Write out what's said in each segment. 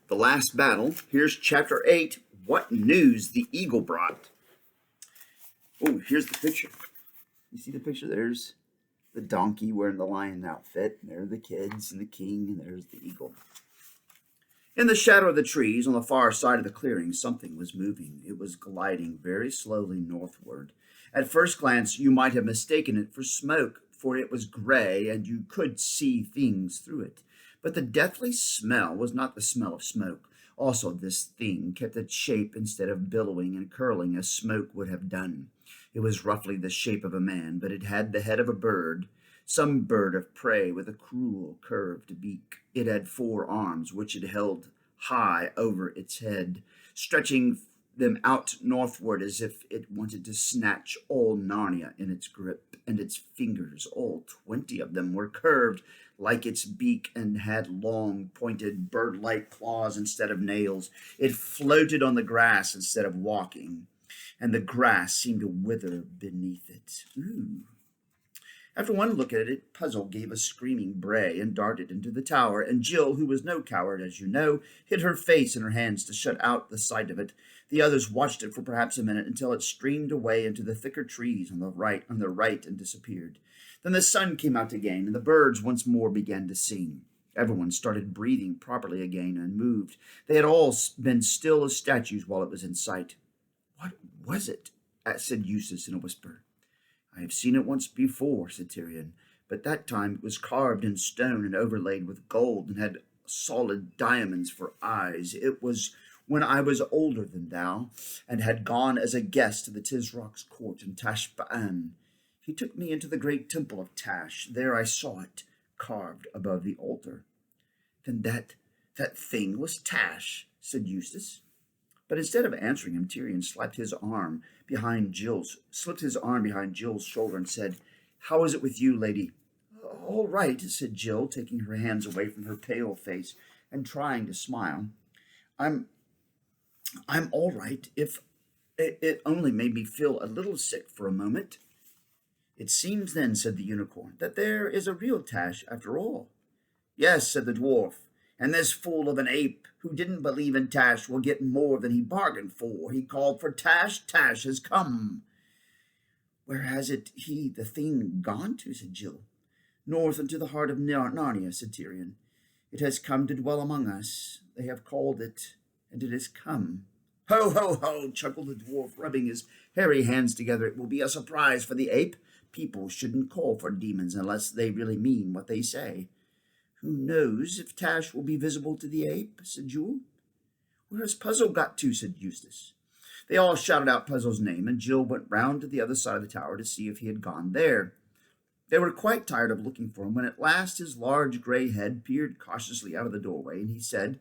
The Last Battle. Here's Chapter 8, What News the Eagle Brought. Oh, here's the picture. You see the picture? There's the donkey wearing the lion outfit. There are the kids and the king, and there's the eagle. In the shadow of the trees on the far side of the clearing, something was moving. It was gliding very slowly northward. At first glance, you might have mistaken it for smoke, for it was gray and you could see things through it. But the deathly smell was not the smell of smoke. Also, this thing kept its shape instead of billowing and curling as smoke would have done. It was roughly the shape of a man, but it had the head of a bird, some bird of prey with a cruel curved beak. It had 4 arms, which it held high over its head, stretching them out northward as if it wanted to snatch all Narnia in its grip, and its fingers, all 20 of them, were curved like its beak and had long, pointed, bird-like claws instead of nails. It floated on the grass instead of walking, and the grass seemed to wither beneath it. Ooh. After one look at it, Puzzle gave a screaming bray and darted into the tower, and Jill, who was no coward, as you know, hid her face in her hands to shut out the sight of it. The others watched it for perhaps a minute until it streamed away into the thicker trees on their right and disappeared. Then the sun came out again, and the birds once more began to sing. Everyone started breathing properly again and moved. They had all been still as statues while it was in sight. "What was it?" said Eustace in a whisper. "I have seen it once before," said Tyrion, "but that time it was carved in stone and overlaid with gold and had solid diamonds for eyes. It was when I was older than thou, and had gone as a guest to the Tisrock's court in Tashbaan. He took me into the great temple of Tash. There I saw it, carved above the altar." "Then that thing was Tash," said Eustace. But instead of answering him, Tyrion slipped his arm behind Jill's shoulder and said, "How is it with you, lady?" "All right," said Jill, taking her hands away from her pale face and trying to smile. I'm all right, if it only made me feel a little sick for a moment." "It seems then," said the unicorn, "that there is a real Tash after all." "Yes," said the dwarf, "and this fool of an ape who didn't believe in Tash will get more than he bargained for. He called for Tash. Tash has come." "Where has the thing gone to?" said Jill. "North into the heart of Narnia," said Tyrion. "It has come to dwell among us. They have called it, and it has come." "Ho, ho, ho," chuckled the dwarf, rubbing his hairy hands together. "It will be a surprise for the ape. People shouldn't call for demons unless they really mean what they say." "Who knows if Tash will be visible to the ape?" said Jewel. "Where has Puzzle got to?" said Eustace. They all shouted out Puzzle's name, and Jill went round to the other side of the tower to see if he had gone there. They were quite tired of looking for him when at last his large gray head peered cautiously out of the doorway, and he said,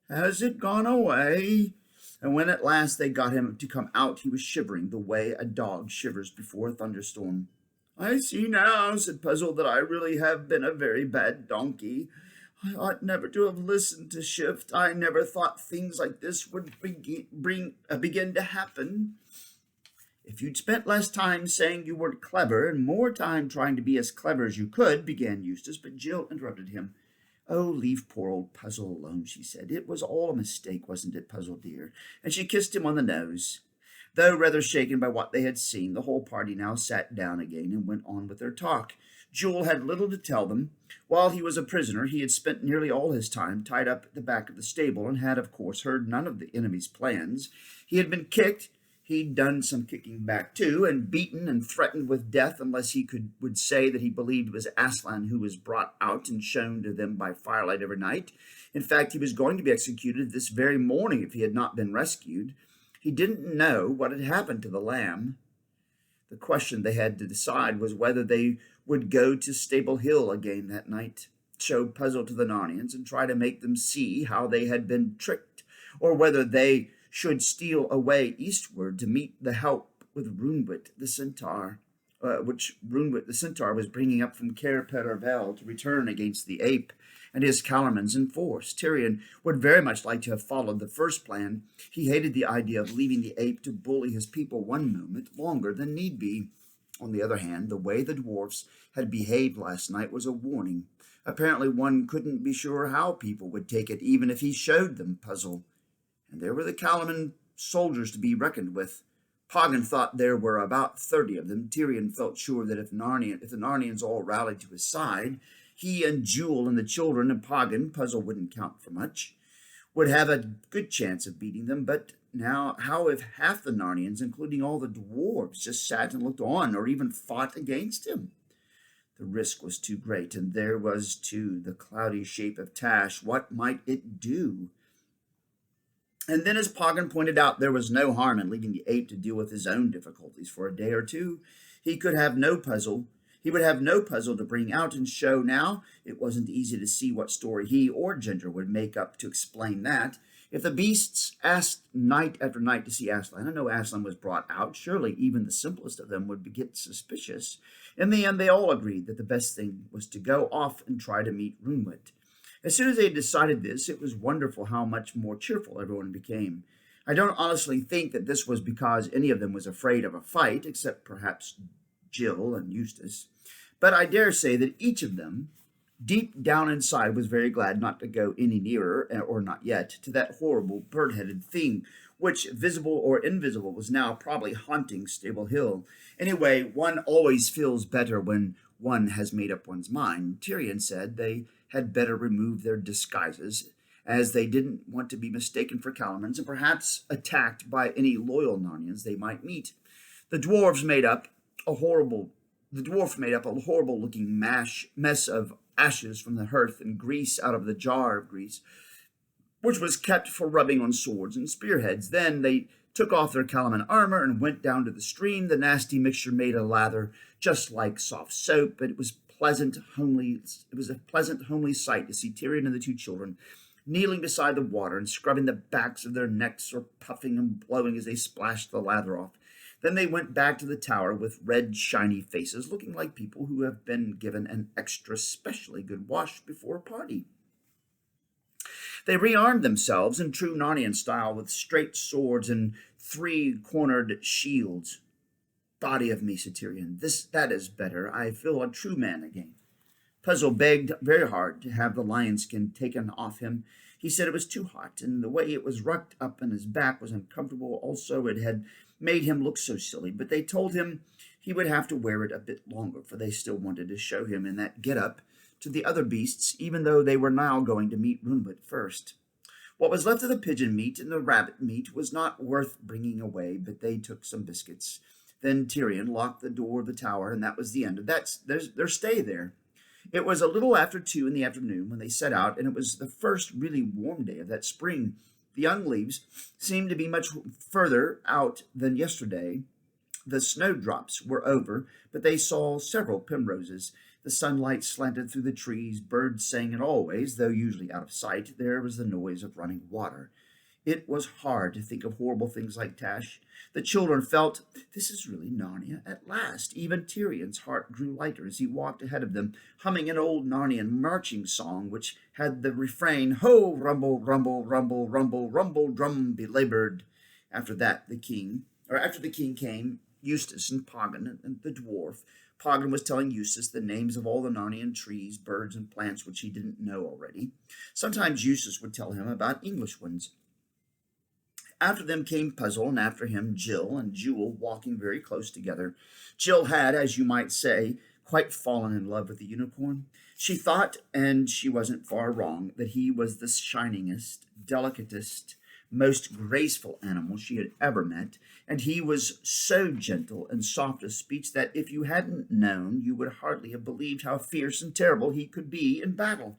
"Has it gone away?" And when at last they got him to come out, he was shivering the way a dog shivers before a thunderstorm. "I see now," said Puzzle, "that I really have been a very bad donkey. I ought never to have listened to Shift. I never thought things like this would begin to happen." "If you'd spent less time saying you weren't clever and more time trying to be as clever as you could," began Eustace, but Jill interrupted him. "Oh, leave poor old Puzzle alone," she said. "It was all a mistake, wasn't it, Puzzle dear?" And she kissed him on the nose. Though rather shaken by what they had seen, the whole party now sat down again and went on with their talk. Jewel had little to tell them. While he was a prisoner, he had spent nearly all his time tied up at the back of the stable and had, of course, heard none of the enemy's plans. He had been kicked. He'd done some kicking back, too, and beaten and threatened with death unless he would say that he believed it was Aslan who was brought out and shown to them by firelight every night. In fact, he was going to be executed this very morning if he had not been rescued. He didn't know what had happened to the lamb. The question they had to decide was whether they would go to Stable Hill again that night, show Puzzle to the Narnians, and try to make them see how they had been tricked, or whether they should steal away eastward to meet the help with Runwit the centaur, which Runwit the centaur was bringing up from Cair Paravel to return against the ape and his Calormans in force. Tyrion would very much like to have followed the first plan. He hated the idea of leaving the ape to bully his people one moment longer than need be. On the other hand, the way the dwarfs had behaved last night was a warning, Apparently one couldn't be sure how people would take it, even if he showed them puzzle. And there were the Calaman soldiers to be reckoned with. Poggin thought there were about 30 of them. Tyrion felt sure that if the Narnians all rallied to his side, he and Jewel and the children and Poggin, puzzle wouldn't count for much, would have a good chance of beating them. But now, how if half the Narnians, including all the dwarves, just sat and looked on or even fought against him? The risk was too great, and there was, too, the cloudy shape of Tash. What might it do? And then, as Poggin pointed out, there was no harm in leaving the ape to deal with his own difficulties for a day or two. He would have no puzzle to bring out and show now. It wasn't easy to see what story he or Ginger would make up to explain that. If the beasts asked night after night to see Aslan, I know Aslan was brought out, surely even the simplest of them would get suspicious. In the end, they all agreed that the best thing was to go off and try to meet Runewit. As soon as they decided this, it was wonderful how much more cheerful everyone became. I don't honestly think that this was because any of them was afraid of a fight, except perhaps Jill and Eustace. But I dare say that each of them, deep down inside, was very glad not to go any nearer, or not yet, to that horrible bird-headed thing, which, visible or invisible, was now probably haunting Stable Hill. Anyway, one always feels better when one has made up one's mind. Tyrion said they had better remove their disguises, as they didn't want to be mistaken for Calamans and perhaps attacked by any loyal Narnians they might meet. The dwarf made up a horrible-looking mess of ashes from the hearth and grease out of the jar of grease, which was kept for rubbing on swords and spearheads. Then they took off their Calaman armor and went down to the stream. The nasty mixture made a lather just like soft soap, but it was a pleasant, homely sight to see Tyrion and the two children kneeling beside the water and scrubbing the backs of their necks or puffing and blowing as they splashed the lather off. Then they went back to the tower with red, shiny faces, looking like people who have been given an extra specially good wash before a party. They rearmed themselves in true Narnian style with straight swords and three-cornered shields. Body of me, said Tyrion, that is better. I feel a true man again. Puzzle begged very hard to have the lion skin taken off him. He said it was too hot, and the way it was rucked up on his back was uncomfortable. Also, it had made him look so silly, but they told him he would have to wear it a bit longer, for they still wanted to show him in that get-up to the other beasts, even though they were now going to meet Runewit first. What was left of the pigeon meat and the rabbit meat was not worth bringing away, but they took some biscuits. Then Tyrion locked the door of the tower, and that was the end of their stay there. It was a little after 2 in the afternoon when they set out, and it was the first really warm day of that spring. The young leaves seemed to be much further out than yesterday. The snowdrops were over, but they saw several primroses. The sunlight slanted through the trees, birds sang, and always, though usually out of sight, there was the noise of running water. It was hard to think of horrible things like Tash. The children felt, this is really Narnia at last. Even Tyrion's heart grew lighter as he walked ahead of them, humming an old Narnian marching song which had the refrain, Ho, rumble, rumble, rumble, rumble, rumble, drum belabored. After the king came Eustace and Poggin and the dwarf. Poggin was telling Eustace the names of all the Narnian trees, birds, and plants which he didn't know already. Sometimes Eustace would tell him about English ones. After them came Puzzle, and after him Jill and Jewel, walking very close together. Jill had, as you might say, quite fallen in love with the unicorn. She thought, and she wasn't far wrong, that he was the shiningest, delicatest, most graceful animal she had ever met, and he was so gentle and soft of speech that if you hadn't known, you would hardly have believed how fierce and terrible he could be in battle.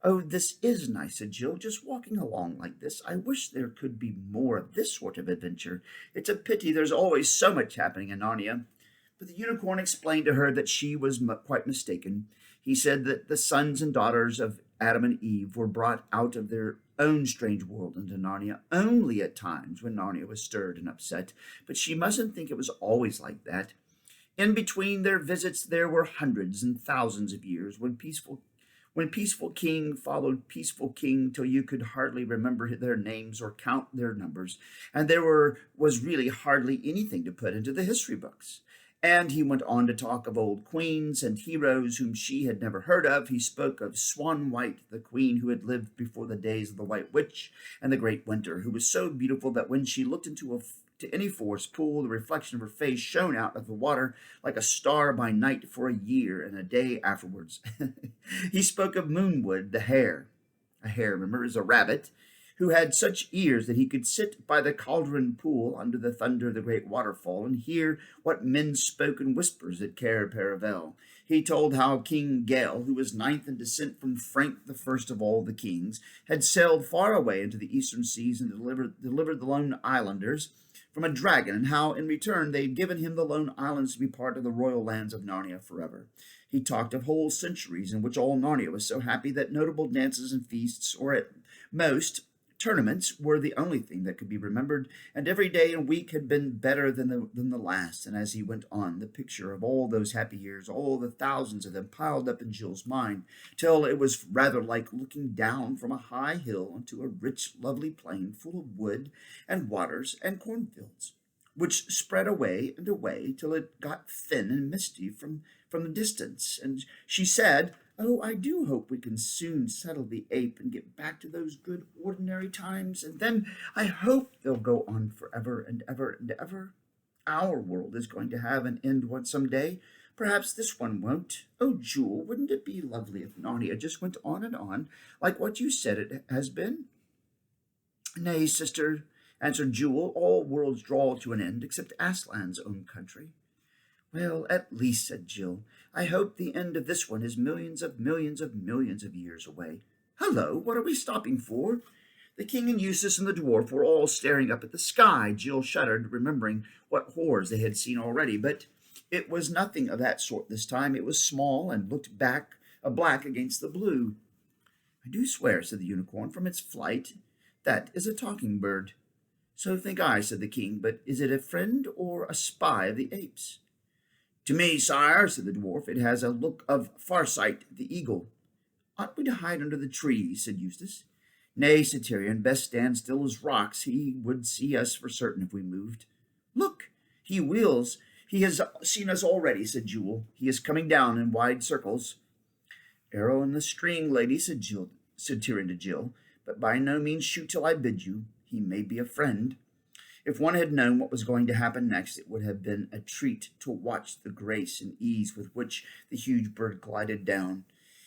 Oh, this is nice, said Jill, just walking along like this. I wish there could be more of this sort of adventure. It's a pity there's always so much happening in Narnia. But the unicorn explained to her that she was quite mistaken. He said that the sons and daughters of Adam and Eve were brought out of their own strange world into Narnia only at times when Narnia was stirred and upset. But she mustn't think it was always like that. In between their visits there were hundreds and thousands of years when peaceful king followed peaceful king till you could hardly remember their names or count their numbers, and there was really hardly anything to put into the history books. And he went on to talk of old queens and heroes whom she had never heard of. He spoke of Swan White, the queen who had lived before the days of the White Witch and the Great Winter, who was so beautiful that when she looked to any forest pool, the reflection of her face shone out of the water like a star by night for a year and a day afterwards. He spoke of Moonwood, the hare. A hare, remember, is a rabbit who had such ears that he could sit by the cauldron pool under the thunder of the great waterfall and hear what men spoke in whispers at Cair Paravel. He told how King Gael, who was ninth in descent from Frank the first of all the kings, had sailed far away into the eastern seas and delivered the Lone Islanders from a dragon, and how in return they had given him the Lone Islands to be part of the royal lands of Narnia forever. He talked of whole centuries in which all Narnia was so happy that notable dances and feasts, or at most tournaments, were the only thing that could be remembered, and every day and week had been better than the last. And as he went on, the picture of all those happy years, all the thousands of them, piled up in Jill's mind, till it was rather like looking down from a high hill onto a rich, lovely plain full of wood and waters and cornfields, which spread away and away till it got thin and misty from the distance. And she said, "Oh, I do hope we can soon settle the ape and get back to those good ordinary times, and then I hope they'll go on forever and ever and ever. Our world is going to have an end some day. Perhaps this one won't. Oh, Jewel, wouldn't it be lovely if Narnia just went on, like what you said it has been?" "Nay, sister," answered Jewel, "all worlds draw to an end, except Aslan's own country." "Well, at least," said Jill, "I hope the end of this one is millions of millions of millions of years away. Hullo, what are we stopping for?" The king and Eustace and the dwarf were all staring up at the sky. Jill shuddered, remembering what horrors they had seen already, but it was nothing of that sort this time. It was small and looked black against the blue. "I do swear," said the unicorn, "from its flight, that is a talking bird." "So think I," said the king, "but is it a friend or a spy of the apes?" "To me, sire," said the dwarf, "it has a look of Farsight, the eagle." "Ought we to hide under the trees?" said Eustace. "Nay," said Tyrion, "best stand still as rocks. He would see us for certain if we moved." "Look, he wheels. He has seen us already," said Jewel. "He is coming down in wide circles." "Arrow in the string, lady," said Tyrion to Jill, "but by no means shoot till I bid you. He may be a friend." If one had known what was going to happen next, it would have been a treat to watch the grace and ease with which the huge bird glided down.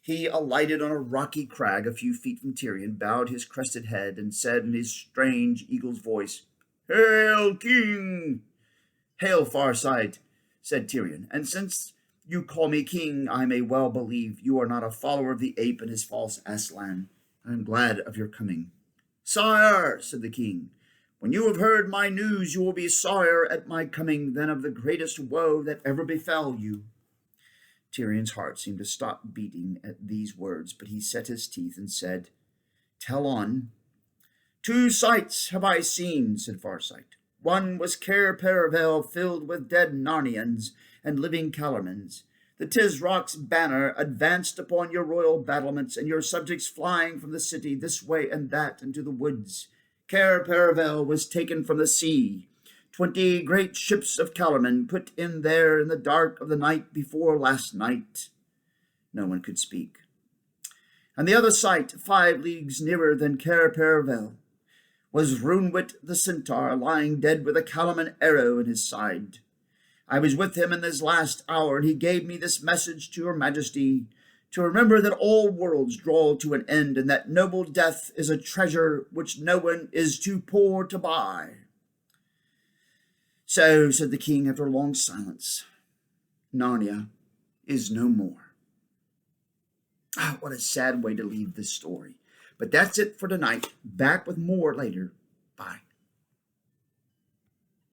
He alighted on a rocky crag a few feet from Tyrion, bowed his crested head, and said in his strange eagle's voice, "Hail, King!" "Hail, Farsight," said Tyrion, "and since you call me king, I may well believe you are not a follower of the ape and his false Aslan. I am glad of your coming." "Sire," said the king, "when you have heard my news, you will be sorrier at my coming than of the greatest woe that ever befell you." Tyrion's heart seemed to stop beating at these words, but he set his teeth and said, "Tell on." "Two sights have I seen," said Farsight. "One was Cair Paravel filled with dead Narnians and living Calormens. The Tisrock's banner advanced upon your royal battlements, and your subjects flying from the city this way and that into the woods. Cair Paravel was taken from the sea. 20 great ships of Calormen put in there in the dark of the night before last night." No one could speak. "And the other sight, 5 leagues nearer than Cair Paravel, was Runewit the centaur lying dead with a Calormen arrow in his side. I was with him in his last hour, and he gave me this message to your majesty, to remember that all worlds draw to an end, and that noble death is a treasure which no one is too poor to buy." "So," said the king after a long silence, "Narnia is no more." What a sad way to leave this story. But that's it for tonight. Back with more later.